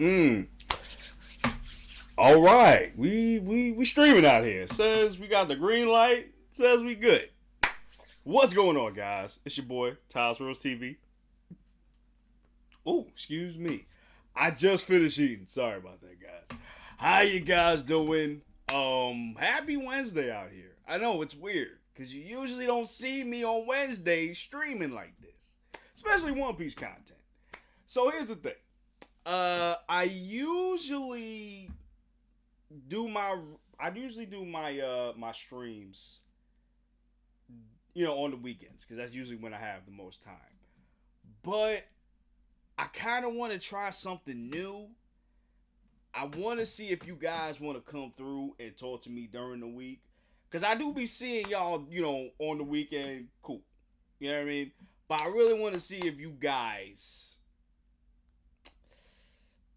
Hmm. All right, we streaming out here. Says we got the green light. Says we good. What's going on, guys? It's your boy tais.worldtv. Oh, excuse me. I just finished eating. Sorry about that, guys. How you guys doing? Happy Wednesday out here. I know it's weird because you usually don't see me on Wednesdays streaming like this, especially One Piece content. So here's the thing. I usually do my my streams, on the weekends because that's usually when I have the most time. But I kind of want to try something new. I want to see if you guys want to come through and talk to me during the week because I do be seeing y'all, on the weekend. Cool, you know what I mean. But I really want to see if you guys,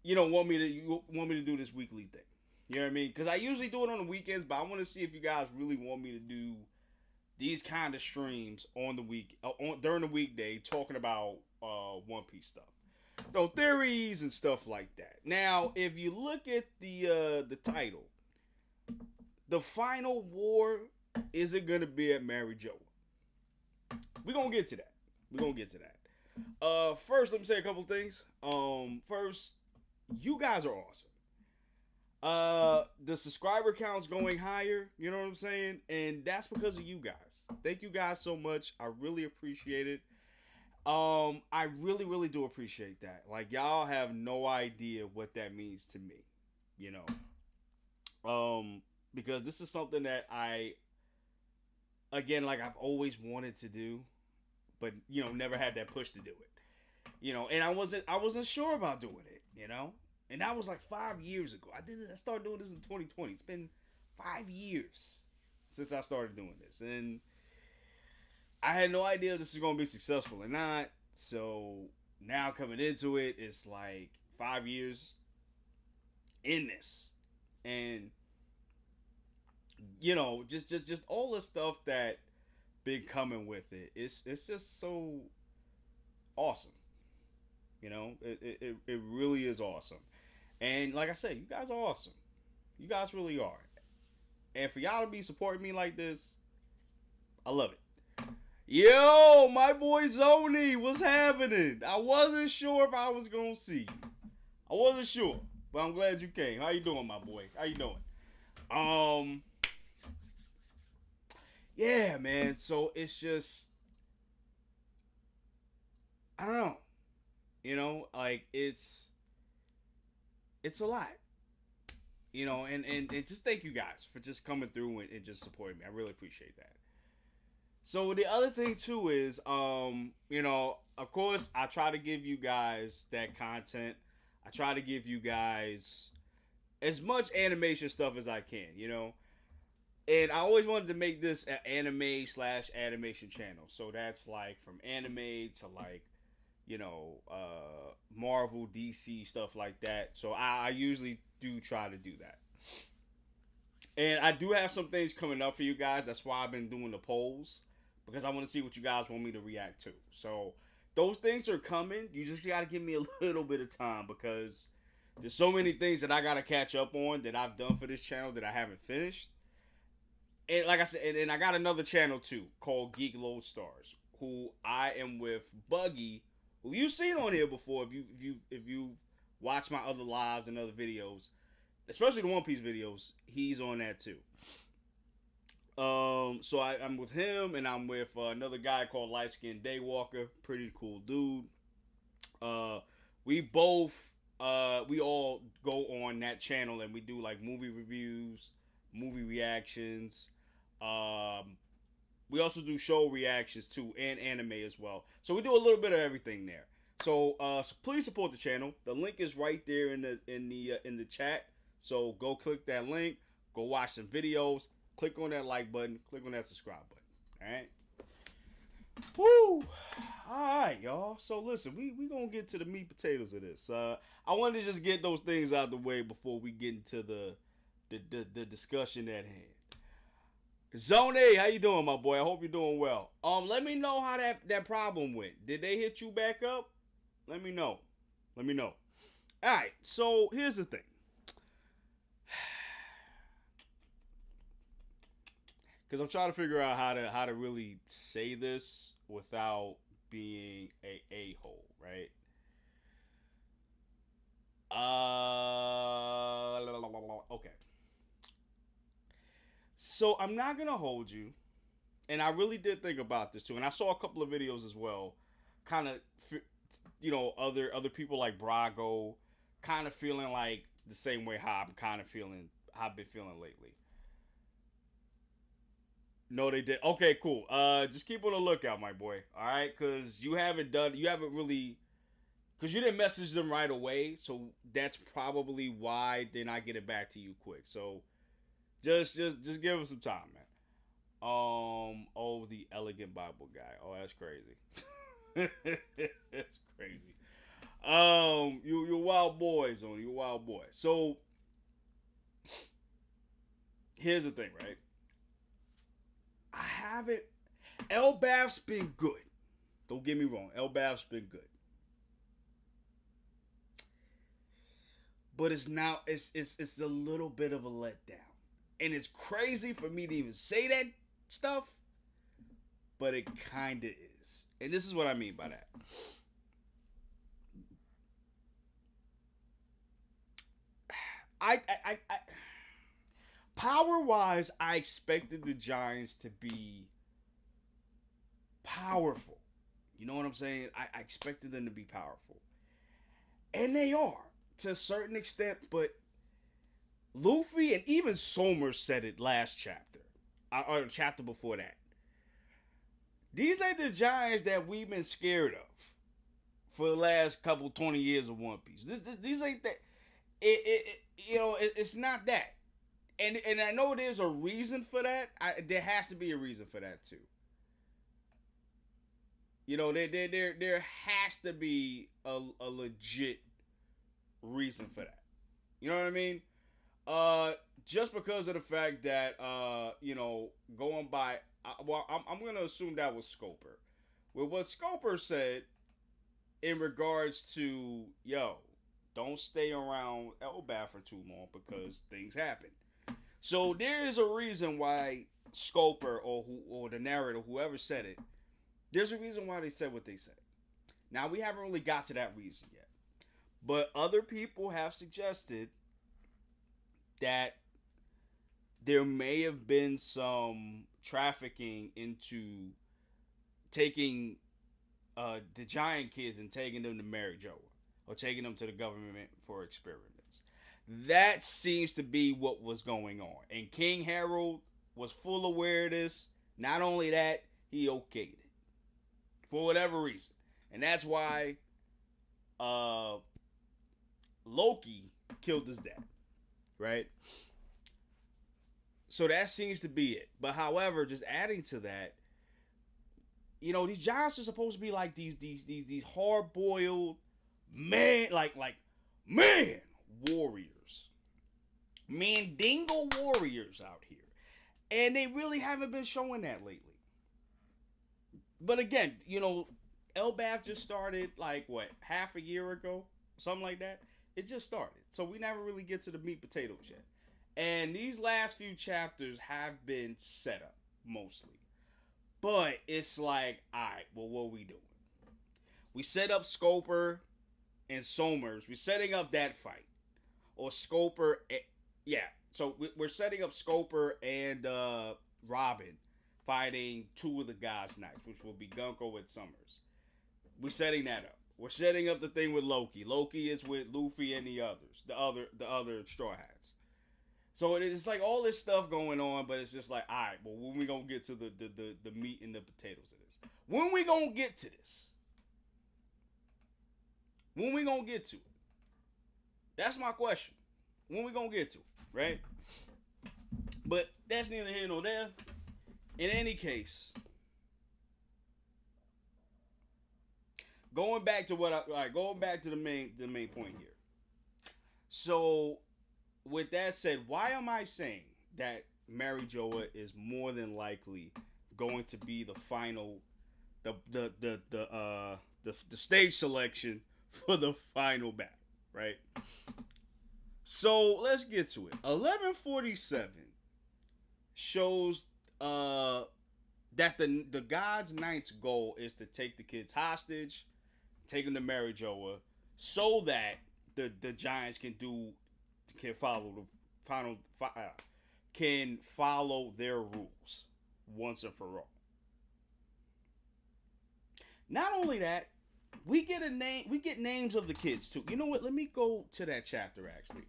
want me to do this weekly thing. You know what I mean? Because I usually do it on the weekends, but I want to see if you guys really want me to do these kind of streams on the week, during the weekday, talking about One Piece stuff, theories and stuff like that. Now, if you look at the title, the final war isn't gonna be at Mary Jo. We're gonna get to that. First, let me say a couple things. First, you guys are awesome. The subscriber count's going higher, you know what I'm saying? And that's because of you guys. Thank you guys so much. I really appreciate it. I really, really do appreciate that. Like, y'all have no idea what that means to me, because this is something that I've always wanted to do, but, never had that push to do it, and I wasn't sure about doing it, and that was like 5 years ago. I started doing this in 2020. It's been 5 years since I started doing this. And I had no idea if this was going to be successful or not. So now coming into it, it's like 5 years in this. And, just all the stuff that been coming with it. It's just so awesome. It really is awesome. And like I said, you guys are awesome. You guys really are. And for y'all to be supporting me like this, I love it. Yo, my boy Zoni, what's happening? I wasn't sure if I was going to see you. I wasn't sure, but I'm glad you came. How you doing, my boy? How you doing? Yeah, man. So it's just, I don't know. Like it's a lot. And just thank you guys for just coming through and just supporting me. I really appreciate that. So the other thing too is, of course I try to give you guys that content. I try to give you guys as much animation stuff as I can, And I always wanted to make this an anime/animation channel. So that's like from anime to like, Marvel, DC, stuff like that. So I usually do try to do that. And I do have some things coming up for you guys. That's why I've been doing the polls, because I want to see what you guys want me to react to. So those things are coming. You just got to give me a little bit of time, because there's so many things that I got to catch up on that I've done for this channel that I haven't finished. And like I said, and I got another channel too called Geek Lodestars, who I am with Buggy, who you've seen on here before if you watch my other lives and other videos, especially the One Piece videos. He's on that too. So I'm with him, and I'm with another guy called Light Skin Daywalker, pretty cool dude. We all go on that channel and we do like movie reviews, movie reactions. We also do show reactions too, and anime as well. So we do a little bit of everything there. So please support the channel. The link is right there in the chat. So go click that link. Go watch some videos. Click on that like button. Click on that subscribe button. All right. Woo! All right, y'all. So listen, we gonna get to the meat potatoes of this. I wanted to just get those things out of the way before we get into the discussion at hand. Zone, how you doing, my boy? I hope you're doing well. Let me know how that problem went. Did they hit you back up? Let me know. All right, so here's the thing. Because I'm trying to figure out how to really say this without being a hole, right? Okay. So I'm not gonna hold you, and I really did think about this too, and I saw a couple of videos as well, kind of, other people like Brago, kind of feeling like the same way how I'm kind of feeling, how I've been feeling lately. No, they did. Okay, cool. Just keep on the lookout, my boy. All right, because you haven't really, because you didn't message them right away, so that's probably why they're not getting back to you quick. So just give them some time, man. Oh, the elegant Bible guy. Oh, that's crazy. That's crazy. You wild boys on you wild boy. So here's the thing, right? I haven't. Elbaf's been good. Don't get me wrong. Elbaf's been good, but it's now it's a little bit of a letdown, and it's crazy for me to even say that stuff, but it kind of is. And this is what I mean by that. I power wise, I expected the Giants to be powerful. You know what I'm saying? I expected them to be powerful, and they are to a certain extent. But Luffy and even Somers said it last chapter, or the chapter before that. These ain't the Giants that we've been scared of for the last couple 20 years of One Piece. These ain't that. It's not that. And I know there's a reason for that. There has to be a reason for that too. There has to be a legit reason for that. You know what I mean? Just because of the fact that going by, I'm gonna assume that was Scoper. With what Scoper said in regards to don't stay around Elbaf for too long because things happen. So there is a reason why Scoper or the narrator, whoever said it, there's a reason why they said what they said. Now we haven't really got to that reason yet, but other people have suggested that there may have been some trafficking into taking the giant kids and taking them to Mary Joa or taking them to the government for experiments. That seems to be what was going on. And King Harold was full aware of this. Not only that, he okayed it. For whatever reason. And that's why Loki killed his dad. Right? So that seems to be it. But however, just adding to that, these giants are supposed to be like these hard boiled man, like man warriors, Mandingo warriors out here, and they really haven't been showing that lately. But again, Elbaf just started like what, half a year ago, something like that. It just started, so we never really get to the meat potatoes yet. And these last few chapters have been set up mostly. But it's like, alright, well, what are we doing? We set up Scoper and Somers. We're setting up that fight. Or Scoper, yeah. So we're setting up Scoper and Robin fighting two of the God's Knights, which will be Gunko and Summers. We're setting that up. We're setting up the thing with Loki. Loki is with Luffy and the others, the other Straw Hats. So it's like all this stuff going on, but it's just like, all right, well, when we gonna get to the meat and the potatoes of this? When we gonna get to this? When we gonna get to it? That's my question. When we gonna get to it, right? But that's neither here nor there. In any case, going back to the main point here. So, with that said, why am I saying that Mary Joa is more than likely going to be the final, the stage selection for the final battle, right? So let's get to it. 1147 shows that the God's Knight's goal is to take the kids hostage, take them to Mary Joa, so that the Giants can follow their rules once and for all. Not only that, we get names of the kids too. You know what? Let me go to that chapter actually.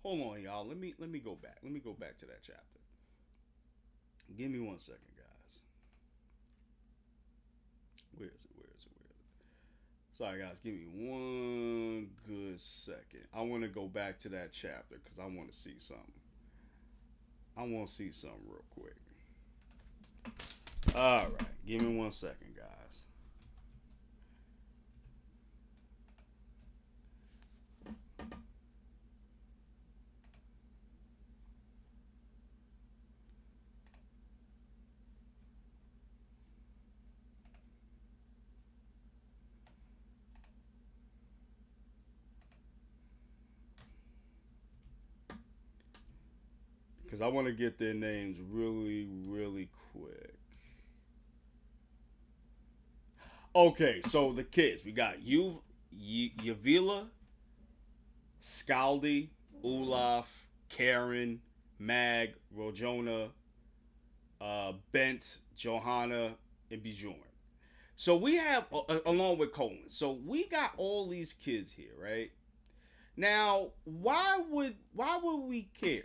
Hold on, y'all. Let me go back. Let me go back to that chapter. Give me 1 second, guys. Where is it? Sorry, guys. Give me 1 good second. I want to go back to that chapter because I want to see something. I want to see something real quick. All right. Give me 1 second, guys. Because I want to get their names really, really quick. Okay, so the kids. We got Yavila, Scaldi, Olaf, Karen, Mag, Rojona, Bent, Johanna, and Bjorn. So we have, along with Colin. So we got all these kids here, right? Now, why would we care?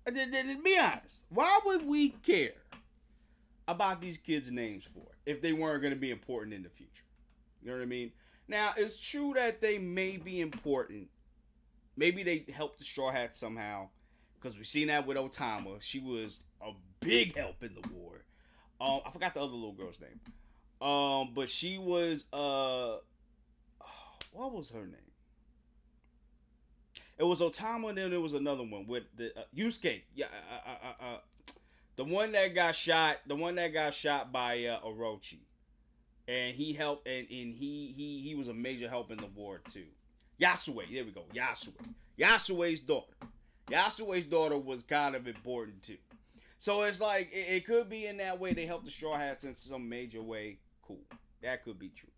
To be honest, why would we care about these kids' names for if they weren't going to be important in the future? You know what I mean? Now, it's true that they may be important. Maybe they helped the Straw Hats somehow, because we've seen that with Otama. She was a big help in the war. I forgot the other little girl's name. But she was, what was her name? It was Otama, and then there was another one with the Yusuke. Yeah, the one that got shot. The one that got shot by Orochi, and he helped, and he was a major help in the war too. Yasue, there we go. Yasue's daughter. Yasue's daughter was kind of important too. So it's like it could be in that way they helped the Straw Hats in some major way. Cool, that could be true.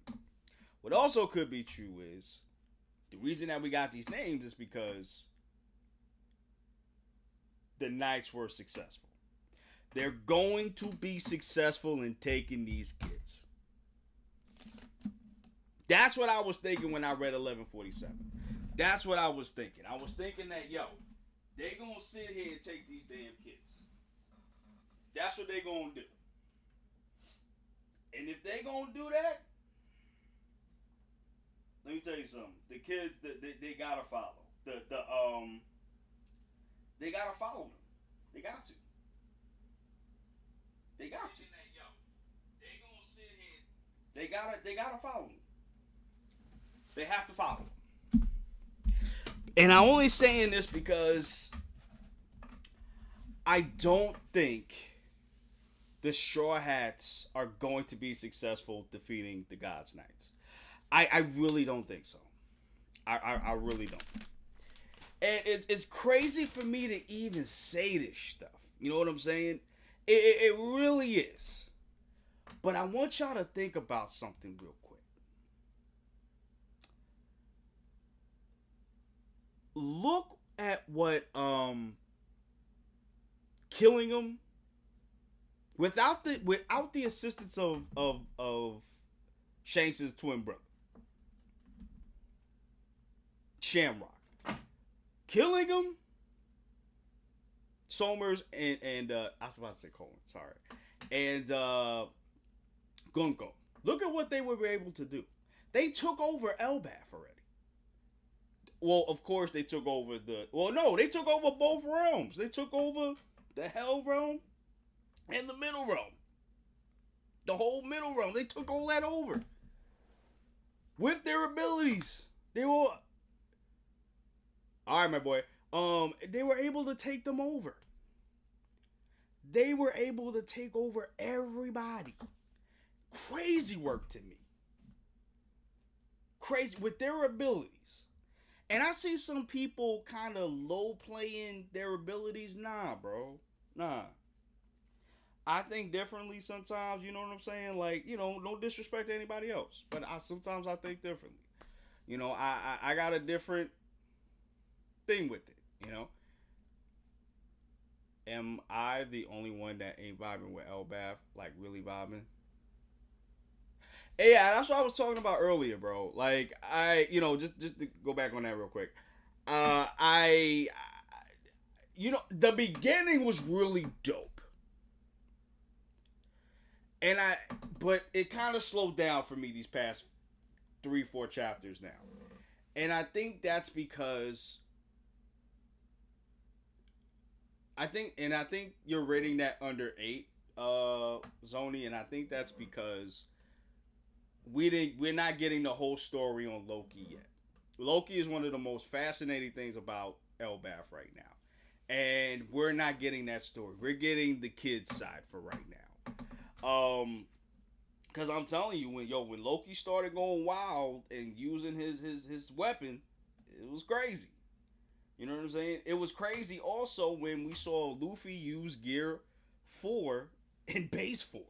What also could be true is, the reason that we got these names is because the Knights were successful. They're going to be successful in taking these kids. That's what I was thinking when I read 1147. That's what I was thinking. I was thinking that, they gonna sit here and take these damn kids. That's what they gonna do. And if they gonna do that, let me tell you something. The kids, they gotta follow. They gotta follow them. They got to. They got to. They gonna sit here. They gotta follow them. They have to follow them. And I'm only saying this because I don't think the Straw Hats are going to be successful defeating the God's Knights. I really don't think so. I really don't. And it's crazy for me to even say this stuff. You know what I'm saying? It really is. But I want y'all to think about something real quick. Look at what killing them without the assistance of Shanks' twin brother, Shamrock, killing him, Somers and I was about to say Cohen, sorry, and Gunko. Look at what they were able to do. They took over Elbath already. Well, of course they took over they took over both realms. They took over the Hell realm and the Middle realm. The whole Middle realm. They took all that over. With their abilities. They were... Alright, my boy. They were able to take them over. They were able to take over everybody. Crazy work to me. Crazy. With their abilities. And I see some people kind of low playing their abilities. Nah, bro. Nah. I think differently sometimes, you know what I'm saying? Like, no disrespect to anybody else. But sometimes I think differently. I got a different thing with it. Am I the only one that ain't vibing with Elbath? Like, really vibing? Yeah, that's what I was talking about earlier, bro. Like, just to go back on that real quick. The beginning was really dope. But it kind of slowed down for me these past 3-4 chapters now. And I think that's because I think you're rating that under 8, Zoni, and I think that's because we're not getting the whole story on Loki yet. Loki is one of the most fascinating things about Elbath right now. And we're not getting that story. We're getting the kid's side for right now. Cause I'm telling you, when Loki started going wild and using his weapon, it was crazy. You know what I'm saying? It was crazy also when we saw Luffy use Gear 4 in Base 4.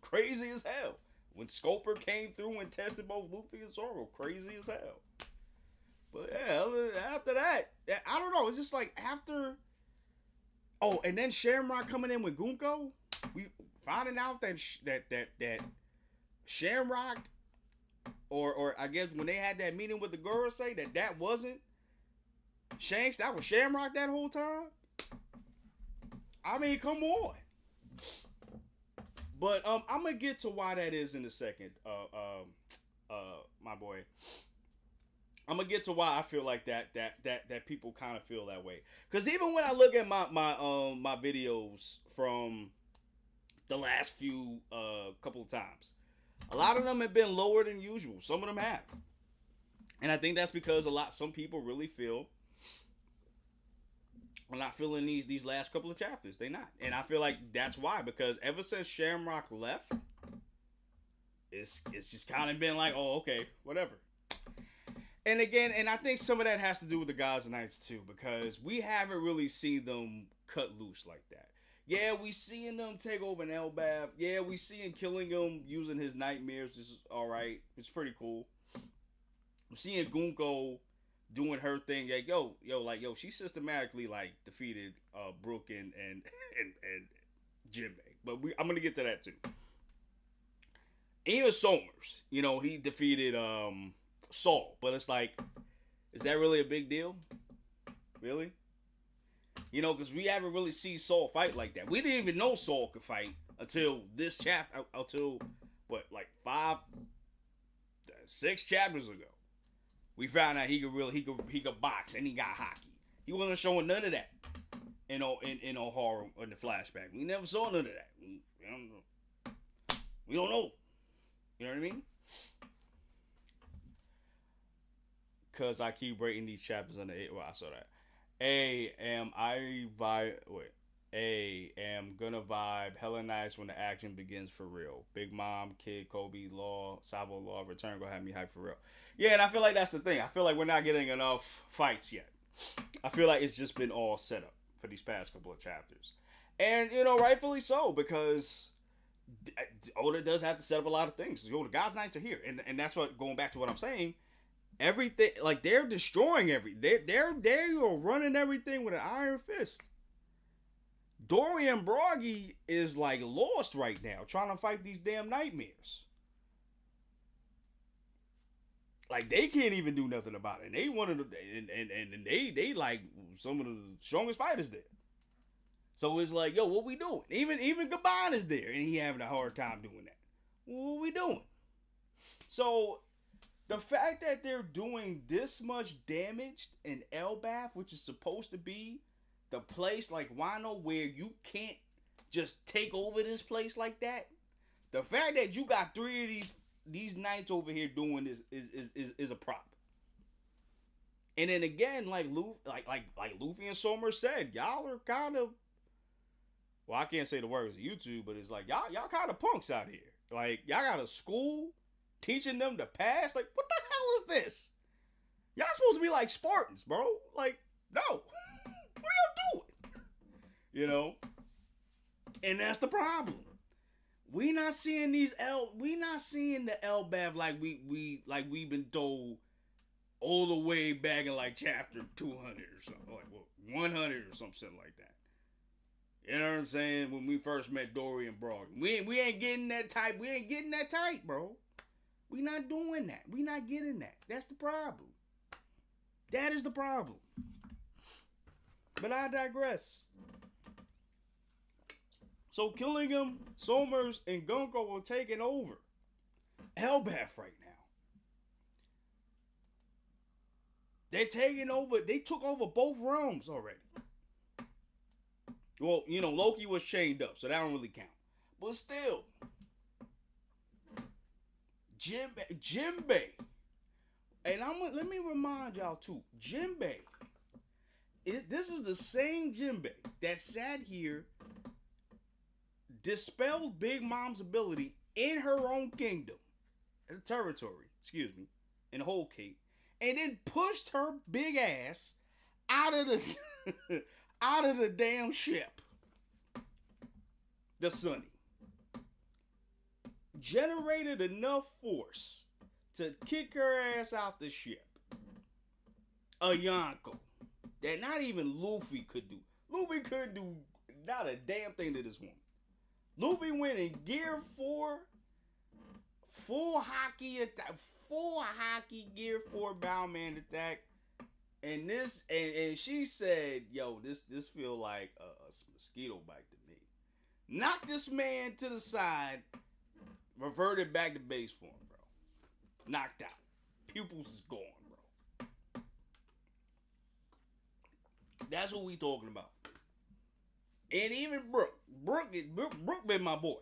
Crazy as hell. When Scoper came through and tested both Luffy and Zoro, crazy as hell. But yeah, after that, I don't know. It's just like after. Oh, and then Shamrock coming in with Gunko. We finding out that Shamrock, or I guess when they had that meeting with the girl, say that wasn't Shanks. That was Shamrock that whole time. I mean, come on. But I'm gonna get to why that is in a second. My boy. I'm gonna get to why I feel like that people kind of feel that way. Cause even when I look at my videos from the last few couple of times, a lot of them have been lower than usual. Some of them have, and I think that's because some people really feel are not feeling these last couple of chapters. They not, and I feel like that's why. Because ever since Shamrock left, it's just kind of been like, oh, okay, whatever. And again, and I think some of that has to do with the Gods and Knights too, because we haven't really seen them cut loose like that. Yeah, we seeing them take over an Elbath. Yeah, we seeing killing him using his nightmares. This is all right. It's pretty cool. We're seeing Gunko doing her thing. Like, yo, she systematically like defeated Brook and Jinbei. But I'm gonna get to that too. Even Somers, he defeated Saul, but it's like, is that really a big deal? Really? Because we haven't really seen Saul fight like that. We didn't even know Saul could fight until this chapter, until what, like 6 chapters ago. We found out he could box and he got haki. He wasn't showing none of that in horror in the flashback. We never saw none of that. We don't know. You know what I mean? Because I keep rating these chapters under 8. Well, I saw that. Am gonna vibe hella nice when the action begins for real. Big Mom, Kid, Kobe, Law, Sabo Law, Return gonna have me hyped for real. Yeah, and I feel like that's the thing. I feel like we're not getting enough fights yet. I feel like it's just been all set up for these past couple of chapters. And, rightfully so, because Oda does have to set up a lot of things. The God's Knights are here. And that's what, going back to what I'm saying, everything, like, they're destroying they're running everything with an iron fist. Dorian Broggy is like lost right now, trying to fight these damn nightmares. Like, they can't even do nothing about it. And they wanted to, and they like some of the strongest fighters there. So it's like, yo, what we doing? Even Gabon is there, and he having a hard time doing that. What we doing? So the fact that they're doing this much damage in Elbath, which is supposed to be the place like Wano where you can't just take over this place like that. The fact that you got 3 of these knights over here doing this is a prop. And then again, like Luffy and Somers said, y'all are kind of, well, I can't say the words of YouTube, but it's like y'all kind of punks out here. Like, y'all got a school teaching them to pass. Like, what the hell is this? Y'all supposed to be like Spartans, bro. Like, no. What are y'all doing? You know? And that's the problem. We not seeing the L-Bav like we've been told all the way back in like chapter 200 or something, like 100 or something like that. You know what I'm saying? When we first met Dory and Brock, we ain't getting that type. We ain't getting that type, bro. We not doing that. We not getting that. That's the problem. That is the problem. But I digress. So Killingham, Somers, and Gunko are taking over L-Bav right now. They're taking over. They took over both realms already. Well, you know, Loki was chained up, so that don't really count. But still, Jinbei. And let me remind y'all too, Jinbei. This is the same Jinbei that sat here, dispelled Big Mom's ability in her own kingdom, territory, in the whole cape, and then pushed her big ass out of the out of the damn ship. The Sunny generated enough force to kick her ass out the ship. A Yonko that not even Luffy could do. Luffy couldn't do not a damn thing to this woman. Luffy went in gear 4, full haki attack, full haki gear 4 Bowman attack, and this and she said, "Yo, this feel like a mosquito bite to me." Knocked this man to the side, reverted back to base form, bro. Knocked out, pupils is gone, bro. That's what we talking about. And even Brook been my boy.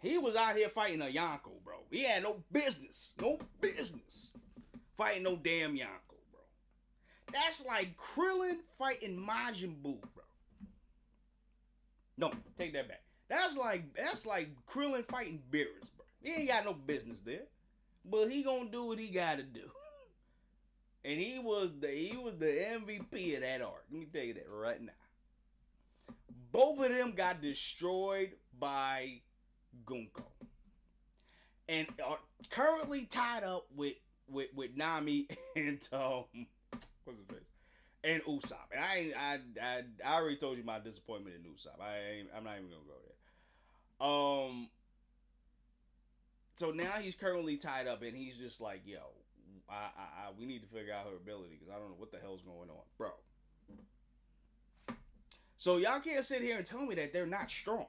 He was out here fighting a Yonko, bro. He had no business fighting no damn Yonko, bro. That's like Krillin fighting Majin Buu, bro. No, take that back. That's like Krillin fighting Beerus, bro. He ain't got no business there, but he gonna do what he gotta do. And he was the MVP of that arc. Let me tell you that right now. Both of them got destroyed by Gunko, and are currently tied up with Nami and what's his face, and Usopp. And I already told you my disappointment in Usopp. I'm not even gonna go there. So now he's currently tied up, and he's just like, yo, we need to figure out her ability because I don't know what the hell's going on, bro. So y'all can't sit here and tell me that they're not strong.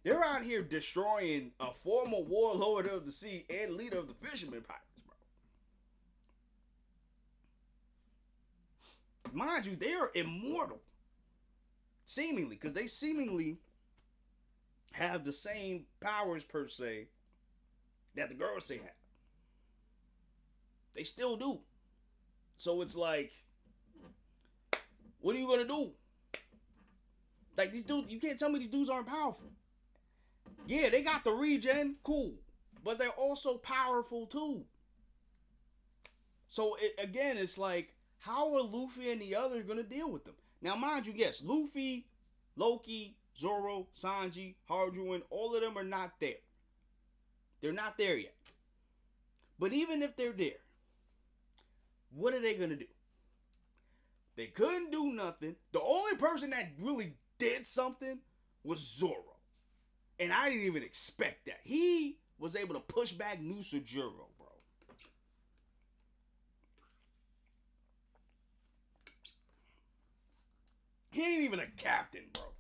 They're out here destroying a former warlord of the sea and leader of the fishermen pirates, bro. Mind you, they are immortal. Seemingly, because they seemingly have the same powers per se that the girls say have. They still do. So it's like, what are you gonna do? Like, these dudes, you can't tell me these dudes aren't powerful. Yeah, they got the regen, cool. But they're also powerful too. So, it's like, how are Luffy and the others going to deal with them? Now, mind you, yes, Luffy, Loki, Zoro, Sanji, Harjuin, all of them are not there. They're not there yet. But even if they're there, what are they going to do? They couldn't do nothing. The only person that really did something was Zoro. And I didn't even expect that. He was able to push back Nusajuro, bro. He ain't even a captain, bro.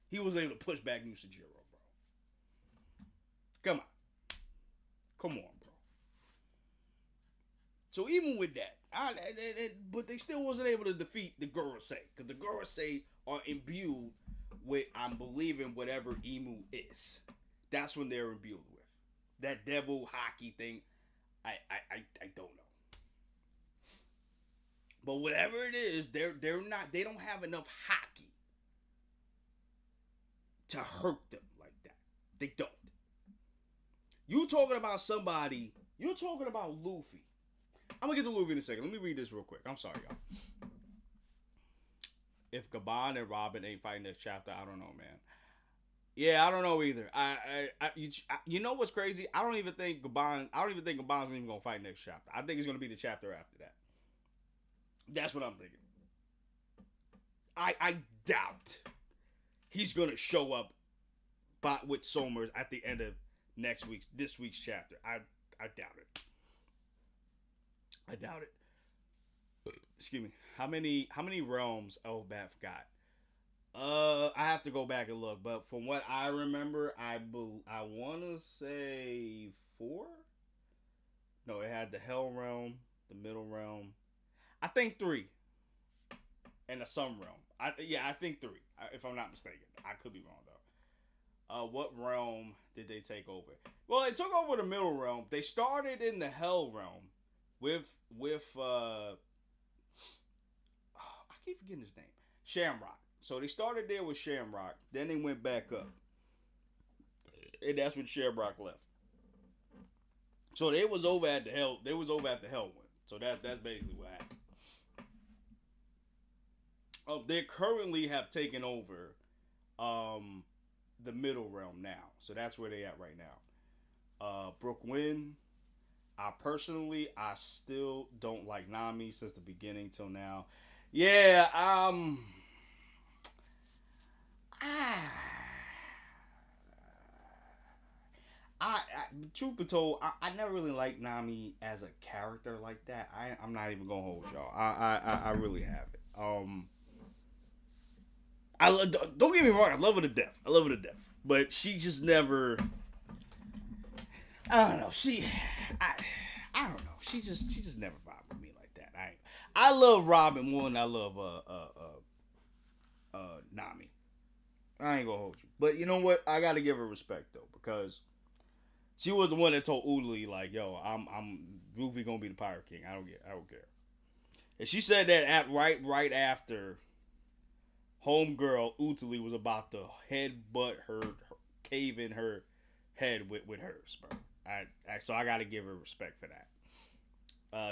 He was able to push back Nusajuro, bro. Come on, bro. So even with that, but they still wasn't able to defeat the Geoise. Because the Geoise are imbued with, I'm believing, whatever Emu is. That's when they're imbued with. That devil haki thing, I don't know. But whatever it is, they don't have enough haki to hurt them like that. They don't. You talking about Luffy I'm gonna get to Luffy in a second. Let me read this real quick. I'm sorry, y'all. If Gabon and Robin ain't fighting this chapter, I don't know, man. Yeah, I don't know either. You know what's crazy? I don't even think Gabon's even gonna fight next chapter. I think it's gonna be the chapter after that. That's what I'm thinking. I doubt he's gonna show up with Somers at the end of this week's chapter. I doubt it. I doubt it. Excuse me. How many realms Elbaf got? I have to go back and look, but from what I remember, I want to say 4. No, it had the Hell realm, the Middle realm. I think 3, and the Sun realm. I think 3. If I'm not mistaken, I could be wrong though. What realm did they take over? Well, they took over the Middle realm. They started in the Hell realm with I keep forgetting his name, Shamrock. So they started there with Shamrock, then they went back up, and that's when Shamrock left. So they was over at the Hell. They was over at the Hell one. So that's basically what happened. They currently have taken over the Middle realm now. So that's where they at right now. Brooklyn. I still don't like Nami since the beginning till now. Yeah, truth be told, I never really liked Nami as a character like that. I'm not even gonna hold y'all. I really haven't. Don't get me wrong. I love her to death. But she just never. I don't know. I don't know. She just never vibed with me like that. I love Robin more than I love Nami. I ain't gonna hold you. But you know what? I gotta give her respect though, because she was the one that told Udali, like, yo, I'm Luffy gonna be the Pirate King. I don't care. And she said that right after homegirl Udali was about to headbutt her, cave in her head with hers, bro. So I gotta give her respect for that.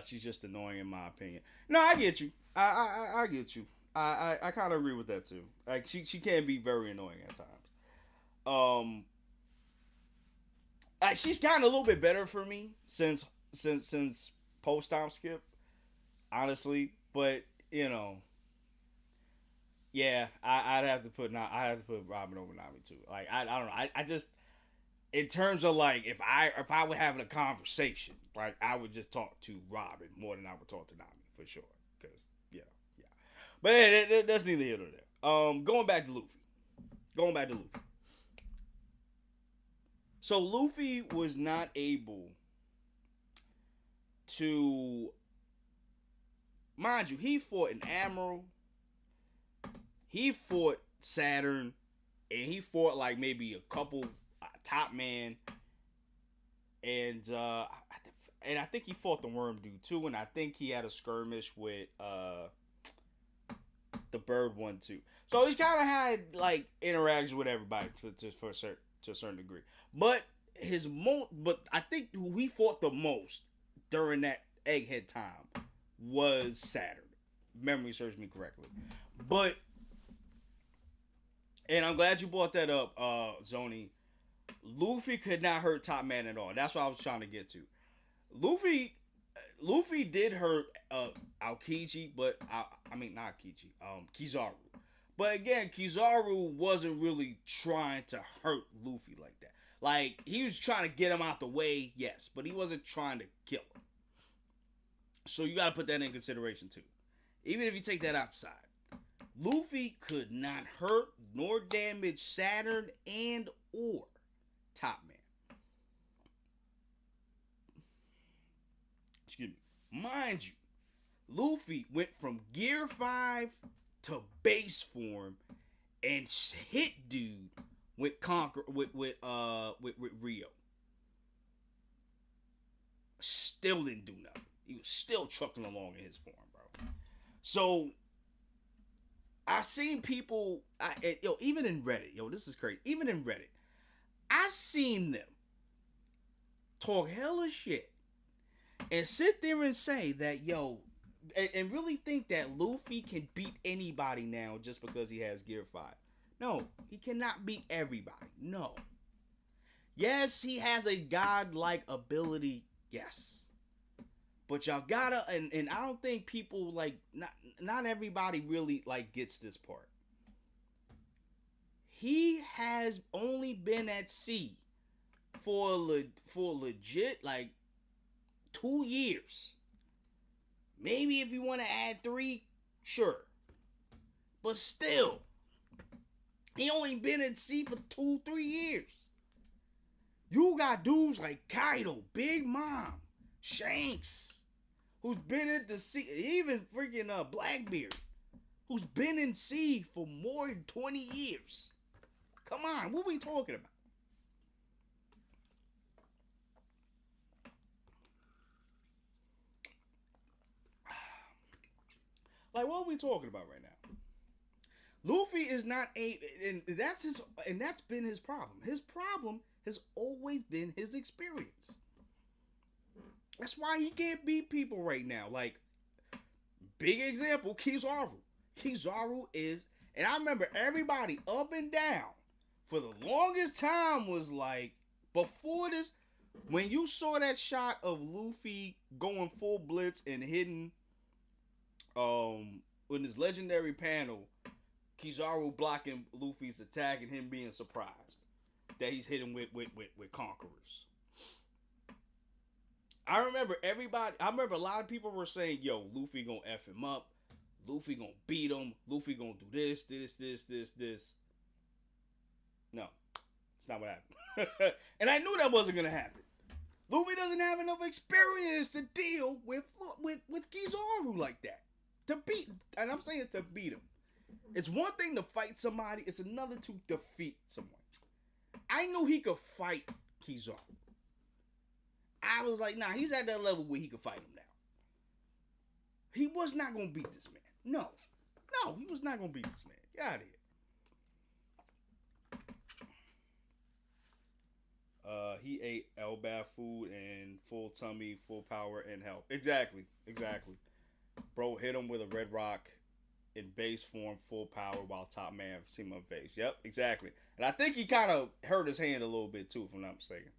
She's just annoying in my opinion. No, I get you. I get you. I kind of agree with that too. Like she can be very annoying at times. She's gotten a little bit better for me since post time skip, honestly. But you know, yeah, I'd have to put Robin over Nami too. Like I don't know. I just, in terms of like if I were having a conversation, like I would just talk to Robin more than I would talk to Nami for sure. Because yeah. But hey, that's neither here nor there. Going back to Luffy. So Luffy was not able to, mind you, he fought an Admiral, he fought Saturn, and he fought like maybe a couple top man, and I think he fought the Worm Dude too, and I think he had a skirmish with the Bird one too. So he's kind of had like interactions with everybody to a certain degree. But but I think who he fought the most during that Egghead time was Saturn. Memory serves me correctly. But, and I'm glad you brought that up, Zoni. Luffy could not hurt Top Man at all. That's what I was trying to get to. Luffy did hurt Aokiji, but I mean not Aokiji, Kizaru. But again, Kizaru wasn't really trying to hurt Luffy like that. Like, he was trying to get him out the way, yes, but he wasn't trying to kill him. So you gotta put that in consideration too. Even if you take that outside, Luffy could not hurt nor damage Saturn and or Top Man. Excuse me. Mind you, Luffy went from Gear 5 to base form and hit dude with Rio. Still didn't do nothing. He was still trucking along in his form, bro. So I seen people, even in Reddit, this is crazy. Even in Reddit, I seen them talk hella shit and sit there and say that, yo, and really think that Luffy can beat anybody now just because he has Gear 5. No, he cannot beat everybody. No. Yes, he has a godlike ability. Yes. But y'all gotta, and I don't think people, like, not everybody really, like, gets this part. He has only been at sea for legit, like, 2 years. Maybe if you want to add 3, sure. But still, he only been at sea for 2-3 years. You got dudes like Kaido, Big Mom, Shanks, who's been at the sea, even freaking Blackbeard, who's been in sea for more than 20 years. Come on, what are we talking about? Like, what are we talking about right now? Luffy is not and that's been his problem. His problem has always been his experience. That's why he can't beat people right now. Like, big example, Kizaru. Kizaru is, and I remember everybody up and down for the longest time was like, before this, when you saw that shot of Luffy going full blitz and hitting, in this legendary panel, Kizaru blocking Luffy's attack and him being surprised that he's hitting with conquerors. I remember a lot of people were saying, yo, Luffy gonna F him up. Luffy gonna beat him. Luffy gonna do this. No, it's not what happened. And I knew that wasn't gonna happen. Luffy doesn't have enough experience to deal with Kizaru like that. To beat, and I'm saying to beat him. It's one thing to fight somebody, it's another to defeat someone. I knew he could fight Kizaru. I was like, nah, he's at that level where he could fight him now. He was not going to beat this man. No, he was not going to beat this man. Get out of here. He ate Elbaf food and full tummy, full power, and health. Exactly. Bro hit him with a red rock in base form, full power, while top man see my face. Yep, exactly. And I think he kind of hurt his hand a little bit too, if I'm not mistaken.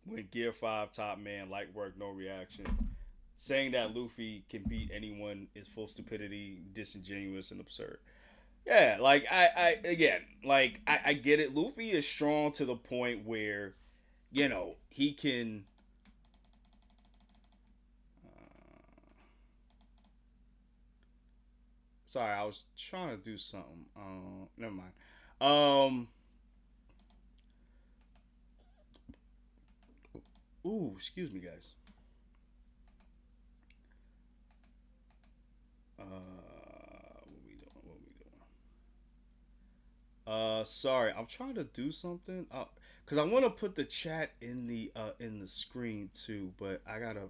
When Gear 5 top man, light work, no reaction. Saying that Luffy can beat anyone is full stupidity, disingenuous, and absurd. Yeah, like I get it. Luffy is strong to the point where, you know, he can. Sorry, I was trying to do something. Never mind. Ooh, excuse me, guys. What we doing? Sorry, I'm trying to do something. Cause I want to put the chat in the screen too, but I gotta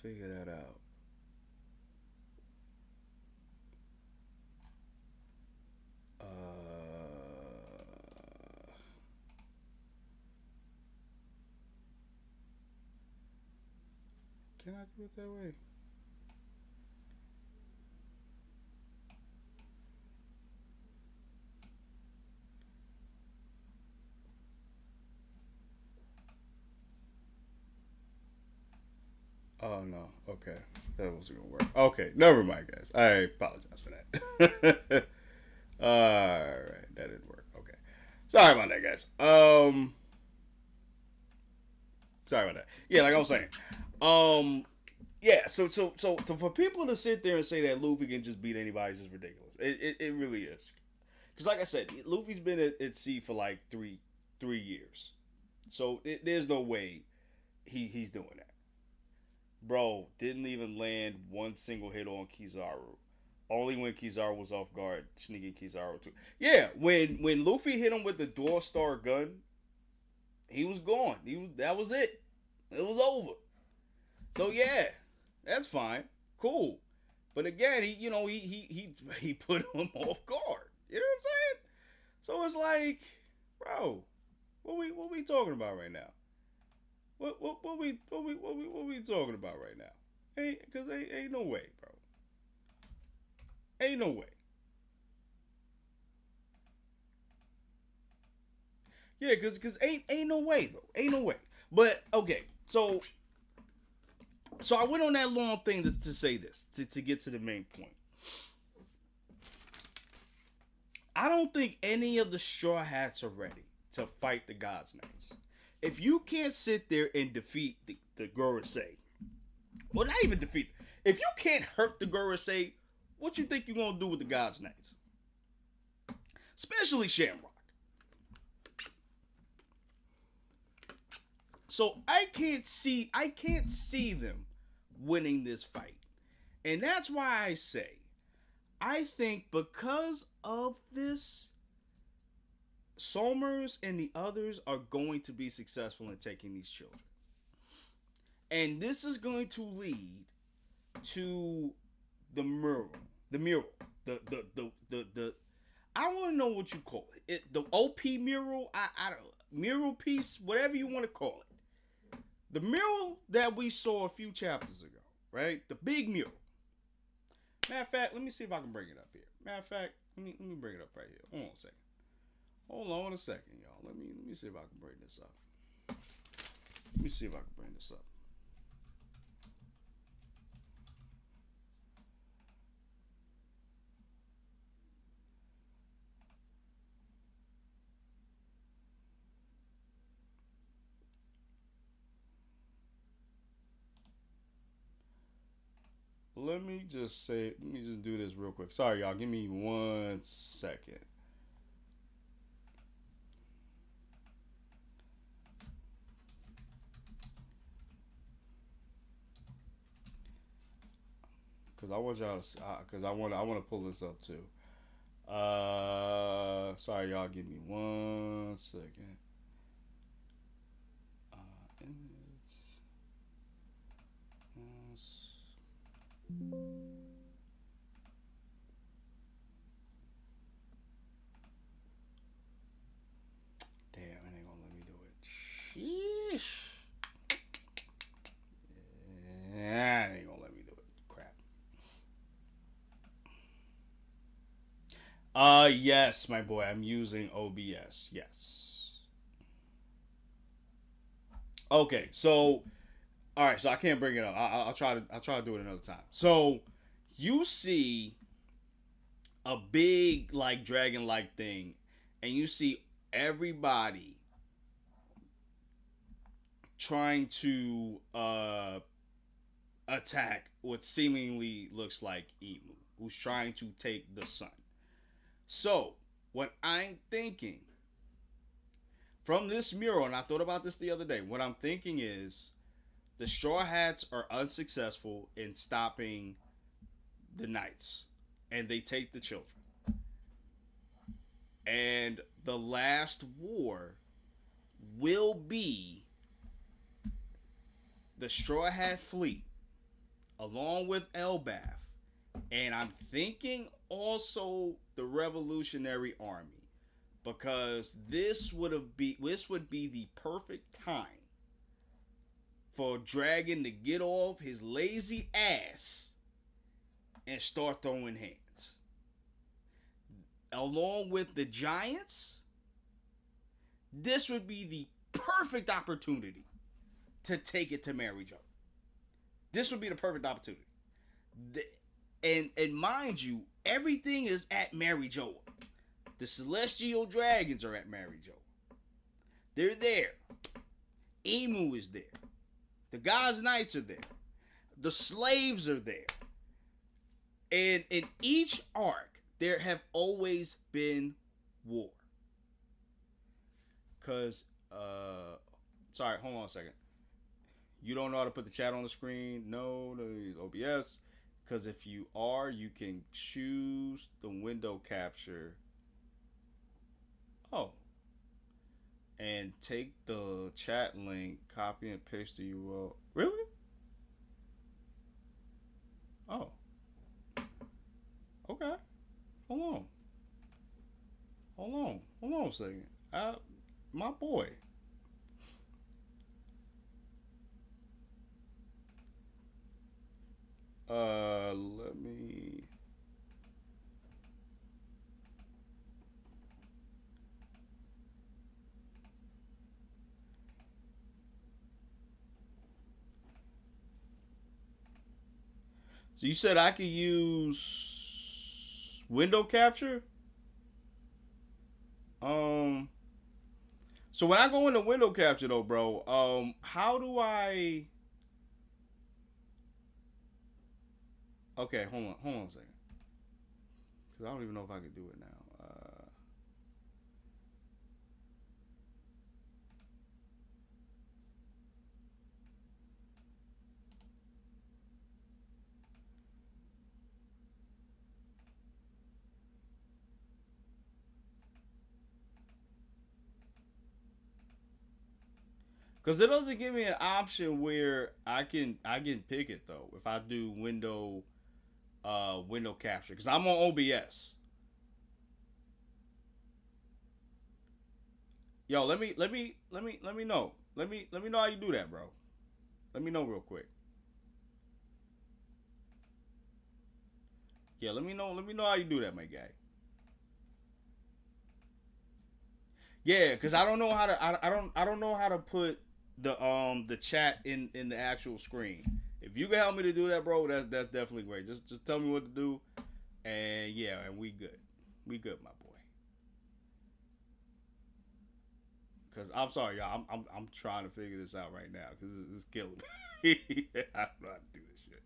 figure that out. Can I do it that way? Oh no. Okay, that wasn't gonna work. Okay, never mind, guys. I apologize for that. All right, that didn't work. Okay, sorry about that, guys. Sorry about that. Yeah, like I was saying. Yeah. So for people to sit there and say that Luffy can just beat anybody is just ridiculous. It really is. Because like I said, Luffy's been at sea for like three years. So there's no way he's doing that. Bro, didn't even land one single hit on Kizaru. Only when Kizaru was off guard, sneaking Kizaru too. Yeah, when Luffy hit him with the Door Star gun, he was gone. That was it. It was over. So yeah, that's fine, cool. But again, he put him off guard. You know what I'm saying? So it's like, bro, what we talking about right now? What we talking about right now? Ain't no way, bro. Ain't no way. Yeah, cause ain't no way though. Ain't no way. But okay, so I went on that long thing to say this to get to the main point. I don't think any of the Straw Hats are ready to fight the God's Knights. If you can't sit there and defeat the Gorosei, well, not even defeat. If you can't hurt the Gorosei, what you think you're gonna do with the God's Knights? Especially Shamrock. So I can't see them winning this fight. And that's why I say, I think because of this, Somers and the others are going to be successful in taking these children. And this is going to lead to the mural. The mural. The I don't want to know what you call it. The OP mural, I don't mural piece, whatever you want to call it. The mural that we saw a few chapters ago, right? The big mural. Matter of fact, let me see if I can bring it up here. Matter of fact, let me bring it up right here. Hold on a second. Hold on a second, y'all. Let me see if I can bring this up. Let me see if I can bring this up. Let me just do this real quick. Sorry, y'all. Give me 1 second. Cause I want y'all to, cause I want to pull this up too. Sorry, y'all. Give me 1 second. Damn, it ain't gonna let me do it. Sheesh. Yeah, it ain't gonna let me do it. Crap. Yes, my boy. I'm using OBS. Yes. Okay, so all right, so I can't bring it up. I'll try to do it another time. So you see a big like dragon like thing, and you see everybody trying to attack what seemingly looks like Emu, who's trying to take the sun. So what I'm thinking from this mural, and I thought about this the other day, what I'm thinking is the Straw Hats are unsuccessful in stopping the Knights, and they take the children. And the last war will be the Straw Hat fleet, along with Elbaf, and I'm thinking also the Revolutionary Army, because this would be the perfect time for Dragon to get off his lazy ass and start throwing hands. Along with the Giants, this would be the perfect opportunity to take it to Mary Jo. This would be the perfect opportunity. And mind you, everything is at Mary Jo. The Celestial Dragons are at Mary Jo. They're there. Emu is there. The God's Knights are there. The slaves are there. And in each arc, there have always been war. Because, sorry, hold on a second. You don't know how to put the chat on the screen? No, the OBS. Because if you are, you can choose the window capture. Oh. And take the chat link, copy and paste the URL. Really? Oh. Okay. Hold on a second. My boy. Let me. So you said I could use window capture? Um. So when I go into window capture though, bro, how do I? Okay, hold on a second, because I don't even know if I can do it now. Because it doesn't give me an option where I can pick it though if I do window capture because I'm on OBS. Yo, let me know. Let me know how you do that, bro. Let me know real quick. Yeah, let me know. Let me know how you do that, my guy. Yeah, because I don't know how to. I don't know how to put the chat in the actual screen. If you can help me to do that, bro, that's definitely great. Just tell me what to do, and yeah, and we good. We good, my boy. Because I'm sorry, y'all. I'm trying to figure this out right now because it's killing me. I don't know how to do this shit.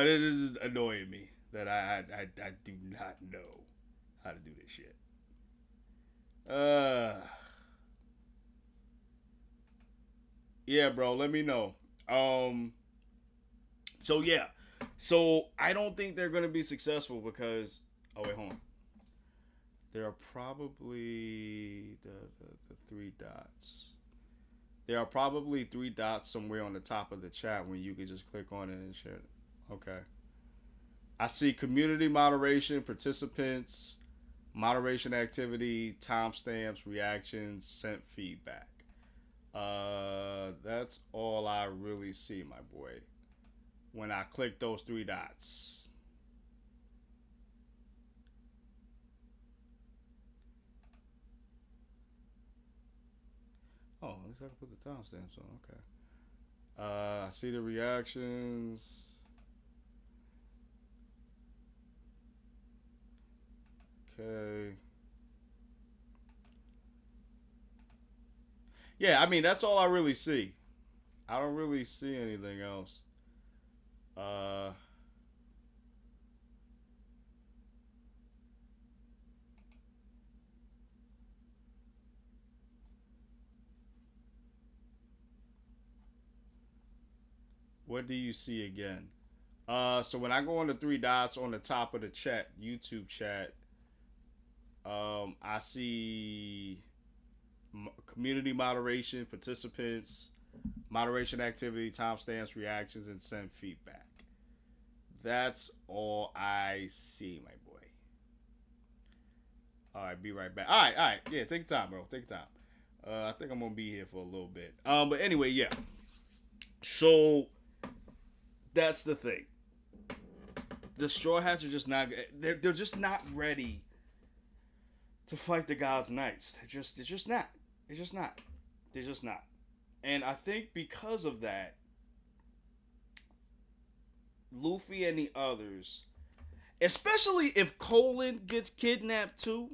This is annoying me that I do not know how to do this shit. Uh, yeah, bro. Let me know. Um, so yeah, so I don't think they're gonna be successful because. Oh wait, hold on. There are probably the three dots. There are probably three dots somewhere on the top of the chat when you can just click on it and share it. Okay. I see community moderation, participants, moderation activity, timestamps, reactions, sent feedback. That's all I really see, my boy. When I click those three dots. Oh, at least I can put the timestamps on. Okay. I see the reactions. Okay. Yeah, I mean that's all I really see. I don't really see anything else. Uh, what do you see again? So when I go on the three dots on the top of the chat, YouTube chat, I see community moderation, participants, moderation activity, timestamps, reactions, and send feedback. That's all I see, my boy. All right, be right back. All right. Yeah, take your time, bro. Take your time. I think I'm gonna be here for a little bit. But anyway, yeah. So that's the thing. The Straw Hats are just not. They're just not ready to fight the God's Knights. They're just not. They're just not. They're just not. And I think because of that, Luffy and the others, especially if Colin gets kidnapped too,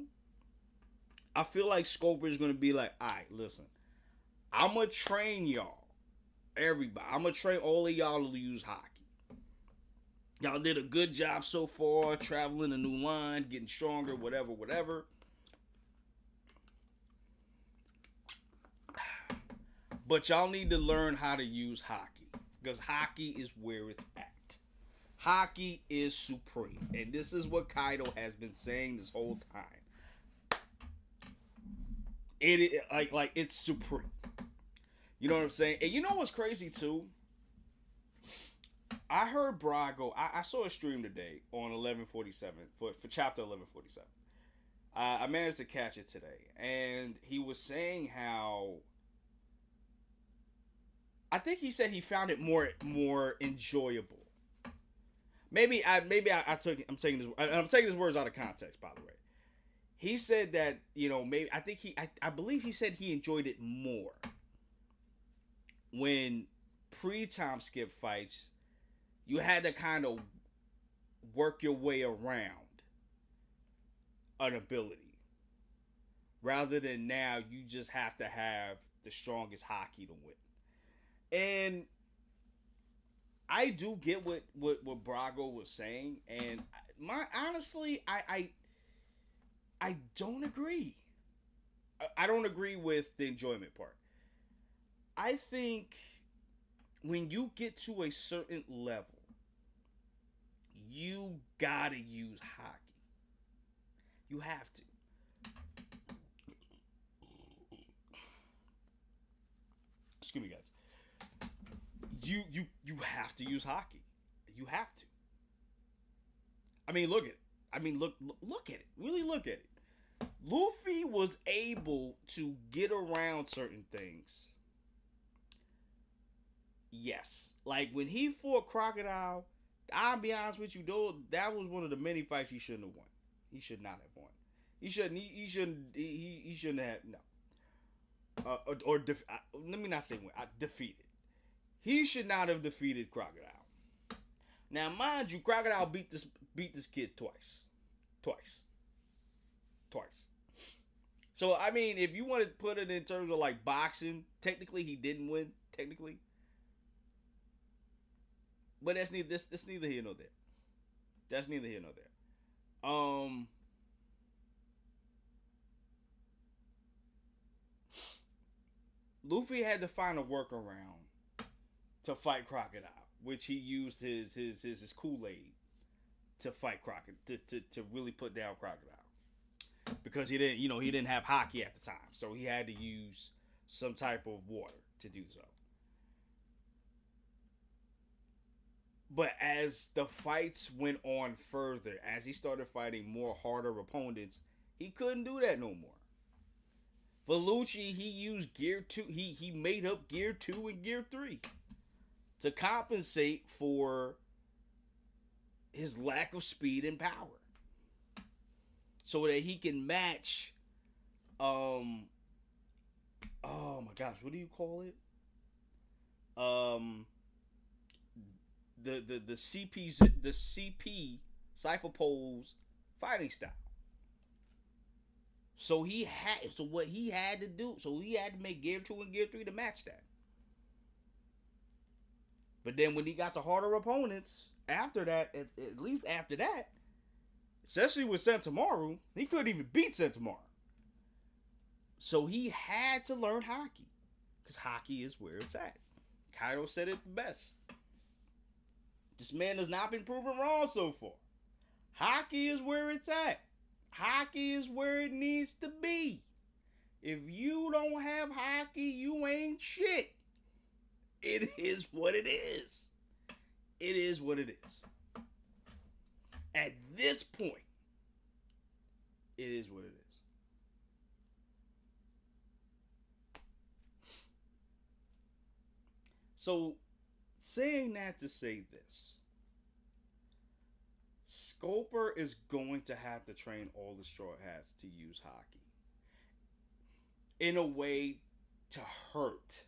I feel like Scoper is gonna be like, all right, listen, I'm gonna train y'all, everybody. I'm gonna train all of y'all to use haki. Y'all did a good job so far, traveling a new line, getting stronger, whatever. But y'all need to learn how to use haki because haki is where it's at. Haki is supreme, and this is what Kaido has been saying this whole time. It like it's supreme. You know what I'm saying? And you know what's crazy too? I heard Brago. I saw a stream today on 1147 for chapter 1147. I managed to catch it today, and he was saying how I think he said he found it more enjoyable I'm taking his words out of context, by the way. He said that, maybe I believe he said he enjoyed it more when pre-time skip fights you had to kind of work your way around an ability rather than now you just have to have the strongest haki to win. And I do get what Brago was saying, and honestly, I don't agree. I don't agree with the enjoyment part. I think when you get to a certain level, you gotta use haki. You have to. Excuse me, guys. You have to use haki. You have to. I mean, look at it. Look at it. Really look at it. Luffy was able to get around certain things. Yes. Like when he fought Crocodile, I'll be honest with you, though, that was one of the many fights he shouldn't have won. He should not have won. He shouldn't have, no. Let me not say win. Defeated. He should not have defeated Crocodile. Now, mind you, Crocodile beat this kid twice. So, I mean, if you want to put it in terms of like boxing, technically he didn't win. Technically. But that's neither here nor there. That's neither here nor there. Luffy had to find a workaround to fight Crocodile, which he used his Kool-Aid to fight Crocodile to really put down Crocodile, because he didn't have haki at the time, so he had to use some type of water to do so. But as the fights went on further, as he started fighting more harder opponents, he couldn't do that no more. For Lucci, he used Gear 2. He made up Gear 2 and Gear 3 to compensate for his lack of speed and power, so that he can match oh my gosh, what do you call it? The CP Cypher Pole's fighting style. So what he had to do, so he had to make Gear 2 and Gear 3 to match that. But then when he got to harder opponents, after that, at least after that, especially with Sentomaru, he couldn't even beat Sentomaru. So he had to learn haki, because haki is where it's at. Kaido said it best. This man has not been proven wrong so far. Haki is where it's at. Haki is where it needs to be. If you don't have haki, you ain't shit. It is what it is. It is what it is. At this point, it is what it is. So, saying that to say this, Sculper is going to have to train all the Straw Hats to use haki in a way to hurt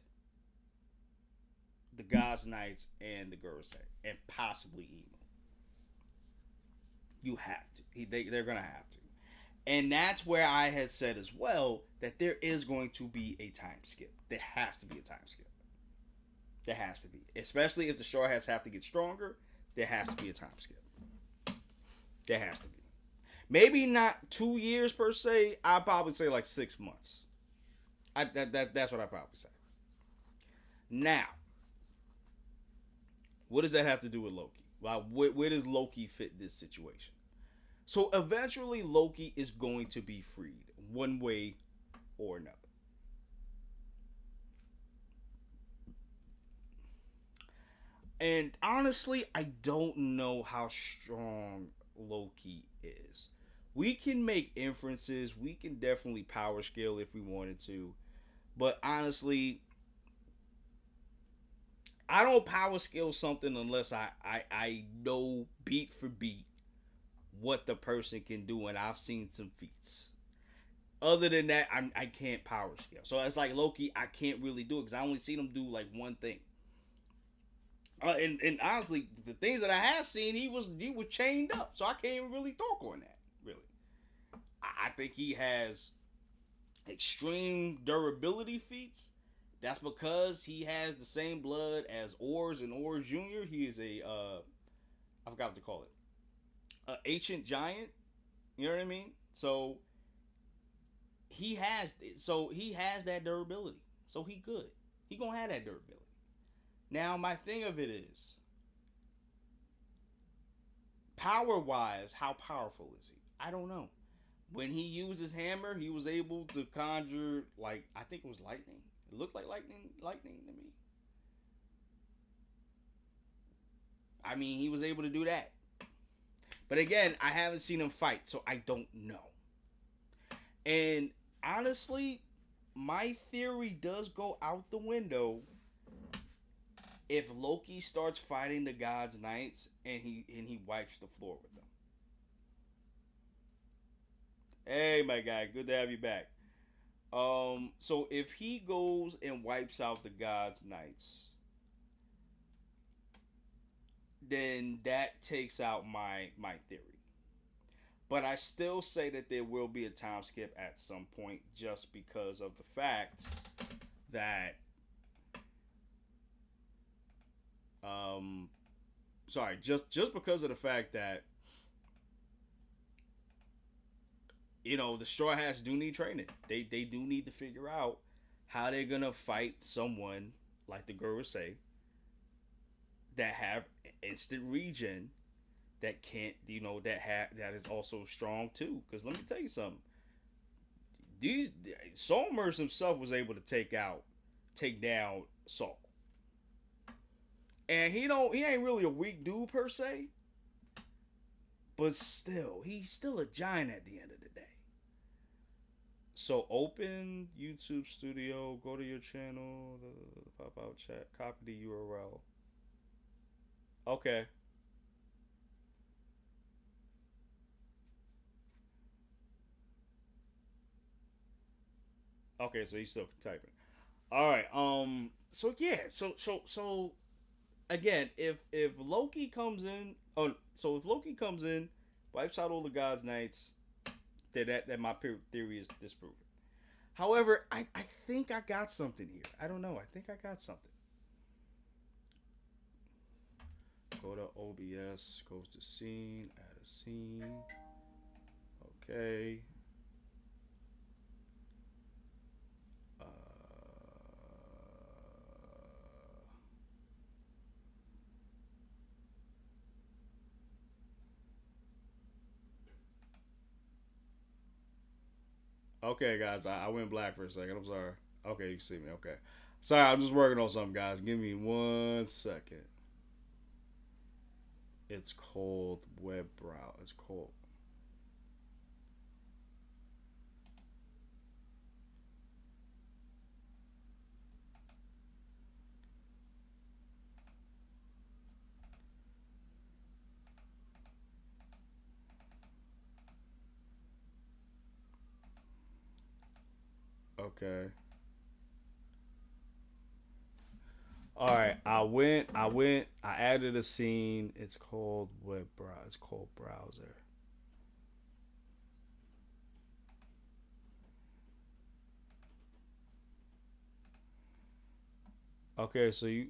the God's Knights and the Geoise, and possibly Emo. You have to. They're going to have to. And that's where I had said as well that there is going to be a time skip. There has to be a time skip. There has to be. Especially if the Straw Hats have to get stronger, there has to be a time skip. There has to be. Maybe not 2 years per se. I'd probably say like 6 months. That's what I'd probably say. Now, what does that have to do with Loki? Well, where does Loki fit this situation? So eventually Loki is going to be freed one way or another. And honestly, I don't know how strong Loki is. We can make inferences. We can definitely power scale if we wanted to. But honestly, I don't power skill something unless I know beat for beat what the person can do, and I've seen some feats. Other than that, I can't power scale. So it's like Loki, I can't really do it because I only seen him do like one thing. And honestly, the things that I have seen, he was chained up, so I can't even really talk on that. Really, I think he has extreme durability feats. That's because he has the same blood as Ors and Ors Junior. He is I forgot what to call it, ancient giant. You know what I mean? So he has that durability. So he good. He gonna have that durability. Now my thing of it is, power wise, how powerful is he? I don't know. When he used his hammer, he was able to conjure, like, I think it was lightning. It looked like lightning to me. I mean, he was able to do that. But again, I haven't seen him fight, so I don't know. And honestly, my theory does go out the window if Loki starts fighting the God's Knights and he wipes the floor with them. Hey, my guy, good to have you back. So if he goes and wipes out the God's Knights, then that takes out my theory. But I still say that there will be a time skip at some point, just because of the fact that sorry, just because of the fact that the Straw Hats do need training. They do need to figure out how they're gonna fight someone like the girls say that have instant regen, that can't that is also strong too. Because let me tell you something. These Solmers himself was able to take down Saul, and he ain't really a weak dude per se, but still he's still a giant at the end of the day. So open YouTube Studio, go to your channel, the pop out chat, copy the URL. Okay. Okay, so he's still typing. All right. So yeah. So again, if Loki comes in, so if Loki comes in, wipes out all the God's Knights, that my theory is disproven. However, I think I got something here. I don't know. I think I got something. Go to OBS. Go to scene. Add a scene. Okay. Okay, guys, I went black for a second. I'm sorry. Okay, you see me. Okay. Sorry, I'm just working on something, guys. Give me 1 second. It's called web browser. It's called. Okay. All right. I added a scene. It's called web browser. It's called browser. Okay, so you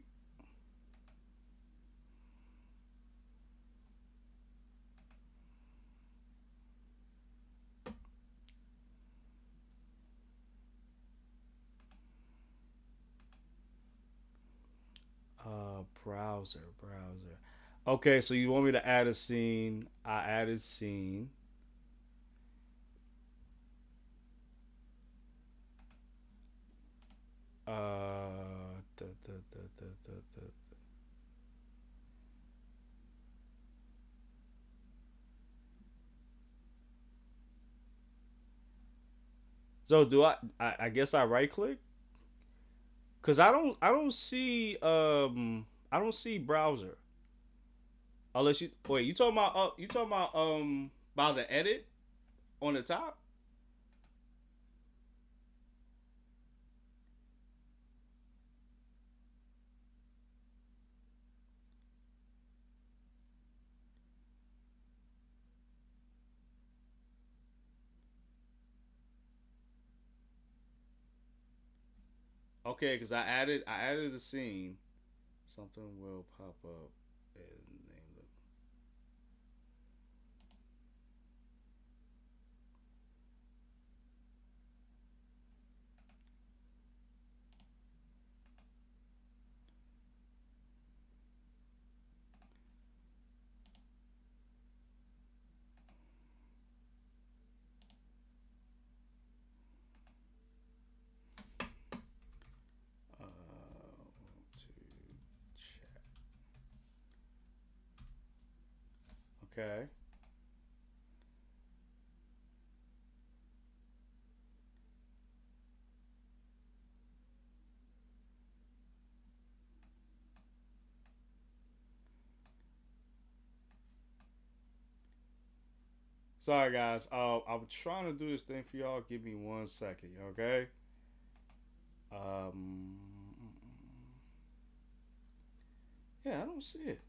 browser. Okay, so you want me to add a scene? I added scene. So do I guess I right click. Cause I don't see browser. Unless you wait, you talking about by the edit on the top? Okay, because I added the scene. Something will pop up and name it. To chat. Okay. Sorry guys. I'm trying to do this thing for y'all. Give me 1 second, okay? Um yeah, I don't see it.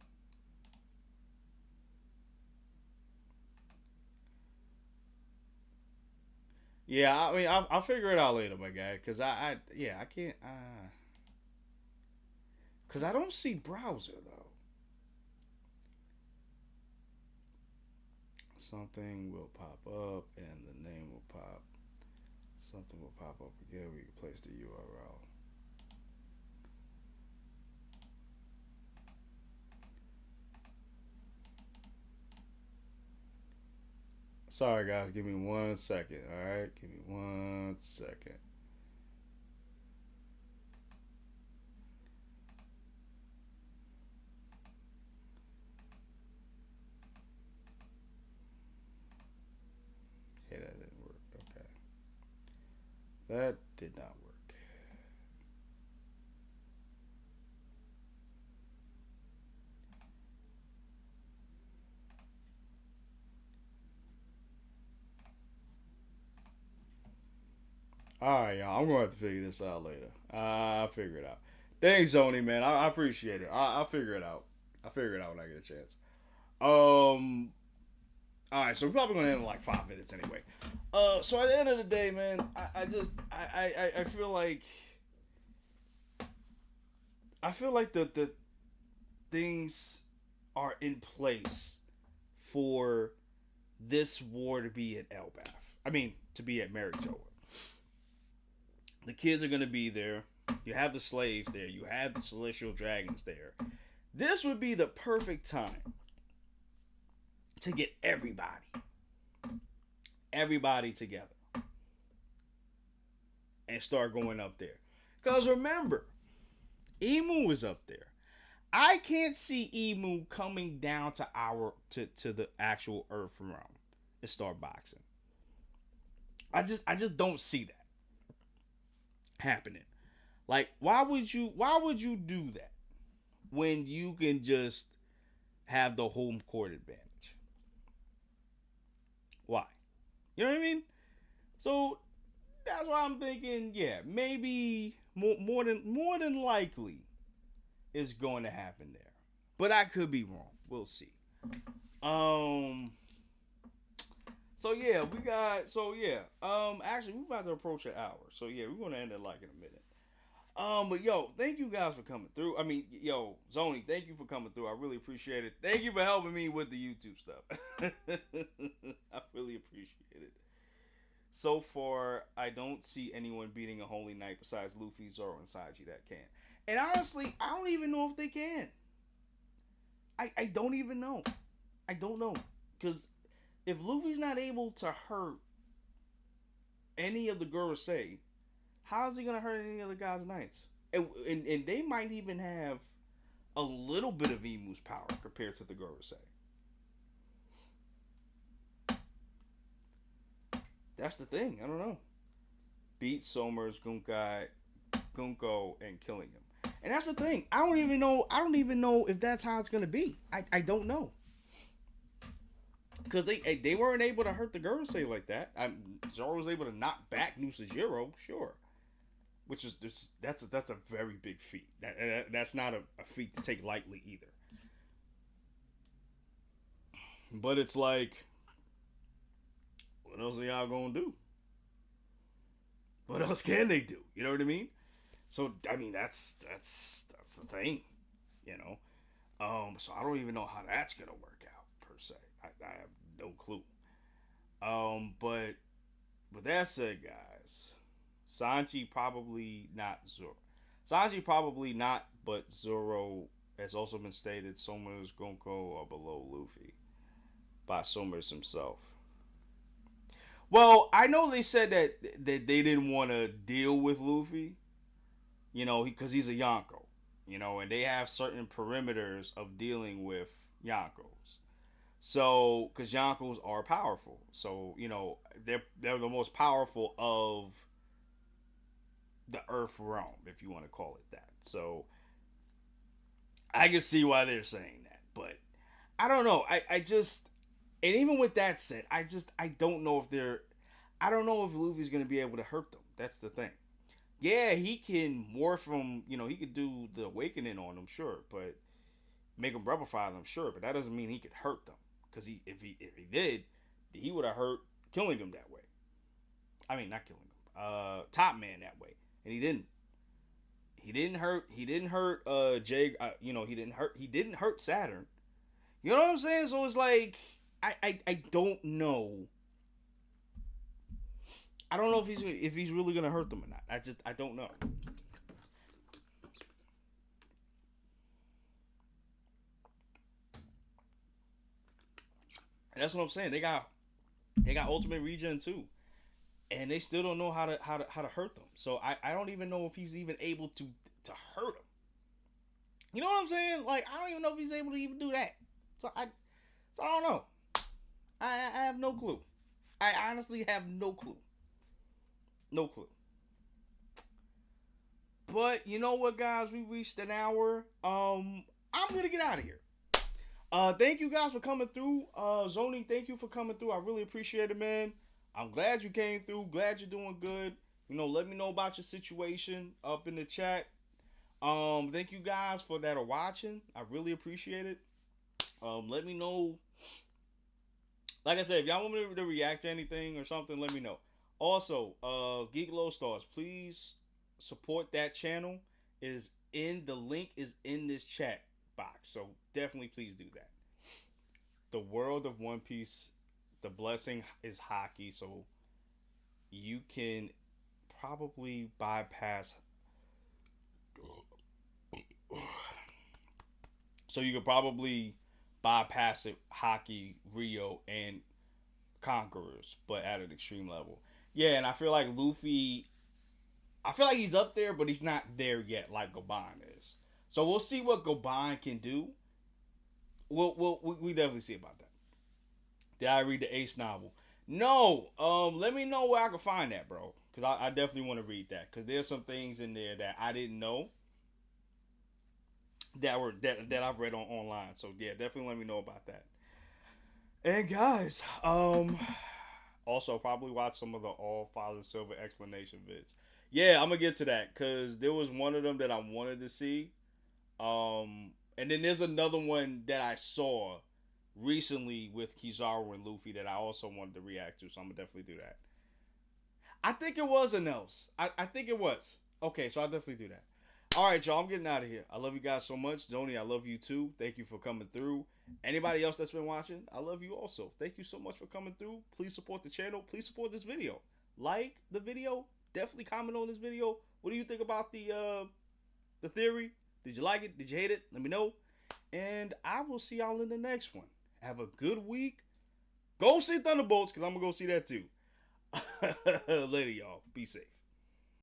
Yeah, I mean, I'll figure it out later, my guy. Cause yeah, I can't. Cause I don't see browser though. Something will pop up, and the name will pop. Something will pop up again. We can place the URL. Sorry, guys. Give me 1 second. All right, give me 1 second. Yeah, that didn't work. Okay, that did not work. All right, y'all. I'm gonna have to figure this out later. I'll figure it out. Thanks, Zony, man. I appreciate it. I'll figure it out. I'll figure it out when I get a chance. Um. All right, so we're probably gonna end in like 5 minutes anyway. So at the end of the day, man, I feel like the things are in place for this war to be at Elbath. I mean, to be at Marijoa. The kids are gonna be there. You have the slaves there. You have the celestial dragons there. This would be the perfect time to get everybody together and start going up there. Because remember, Emu is up there. I can't see Emu coming down to to the actual Earth realm and start boxing. I just don't see that happening. Like, why would you do that when you can just have the home court advantage? Why? You know what I mean? So that's why I'm thinking, yeah, maybe more than likely is going to happen there. But I could be wrong. We'll see. Um so yeah, we got actually we're about to approach an hour. So yeah, we're gonna end it like in a minute. But yo, thank you guys for coming through. I mean, yo, Zony, thank you for coming through. I really appreciate it. Thank you for helping me with the YouTube stuff. I really appreciate it. So far, I don't see anyone beating a Holy Knight besides Luffy, Zoro, and Sanji that can. And honestly, I don't even know if they can. I don't even know. I don't know. Because if Luffy's not able to hurt any of the Gorosei, how is he going to hurt any of the God's Knights? And they might even have a little bit of Emu's power compared to the Gorosei. That's the thing. I don't know. Beat Somers, Gunkai, Gunko and killing him. And that's the thing. I don't even know if that's how it's gonna be. I don't know. Because they weren't able to hurt the Geoise like that. Zoro was able to knock back Nusajiro, sure. Which is that's a very big feat. That's not a feat to take lightly either. But it's like, what else are y'all gonna do? What else can they do? You know what I mean? So I mean that's the thing, you know. So I don't even know how that's gonna work out per se. I have no clue. But with that said, guys, Sanji probably not Zoro. Sanji probably not, but Zoro has also been stated. Soma's Gonko are below Luffy by Somers himself. Well, I know they said that they didn't want to deal with Luffy, you know, because he's a Yonko, you know, and they have certain perimeters of dealing with Yonkos. So, because Yonkos are powerful, so you know they're the most powerful of the Earth realm, if you want to call it that. So, I can see why they're saying that, but I don't know. I just, and even with that said, I don't know if I don't know if Luffy's gonna be able to hurt them. That's the thing. Yeah, he can morph from, you know, he could do the awakening on them, sure, but make them rubber fire them, sure, but that doesn't mean he could hurt them. Because if he did, he would have hurt killing him that way. I mean, not killing him. Top Man that way, and he didn't. He didn't hurt. Jay. You know, he didn't hurt Saturn. You know what I'm saying? So it's like I don't know. I don't know if he's really gonna hurt them or not. I don't know. And that's what I'm saying. They got Ultimate Regen too, and they still don't know how to hurt them. So I don't even know if he's even able to hurt them. You know what I'm saying? Like I don't even know if he's able to even do that. So I don't know. I have no clue. I honestly have no clue. No clue. But you know what, guys? We reached an hour. I'm gonna get out of here. Thank you guys for coming through. Zoni, thank you for coming through. I really appreciate it, man. I'm glad you came through. Glad you're doing good. You know, let me know about your situation up in the chat. Thank you guys for that are watching. I really appreciate it. Let me know. Like I said, if y'all want me to react to anything or something, let me know. Also, Geek Low Stars, please support that channel. The link is in this chat box, so definitely please do that. The world of One Piece, the blessing is haki, so you can probably bypass. So you could probably bypass it, haki, Rio, and conquerors, but at an extreme level. Yeah, and I feel like Luffy, I feel like he's up there, but he's not there yet like Goban is. So we'll see what Goban can do. We definitely see about that. Did I read the Ace novel? No. Let me know where I can find that, bro. Because I definitely want to read that. Because there's some things in there that I didn't know that I've read online. So yeah, definitely let me know about that. And guys, also probably watch some of the All Father Silver explanation vids. Yeah, I'm gonna get to that because there was one of them that I wanted to see. And then there's another one that I saw recently with Kizaru and Luffy that I also wanted to react to, so I'm gonna definitely do that. I think it was an else. I think it was. Okay, so I'll definitely do that. Alright, y'all, I'm getting out of here. I love you guys so much. Zoni, I love you too. Thank you for coming through. Anybody else that's been watching, I love you also. Thank you so much for coming through. Please support the channel. Please support this video. Like the video. Definitely comment on this video. What do you think about the theory? Did you like it? Did you hate it? Let me know. And I will see y'all in the next one. Have a good week. Go see Thunderbolts, because I'm going to go see that too. Later, y'all. Be safe.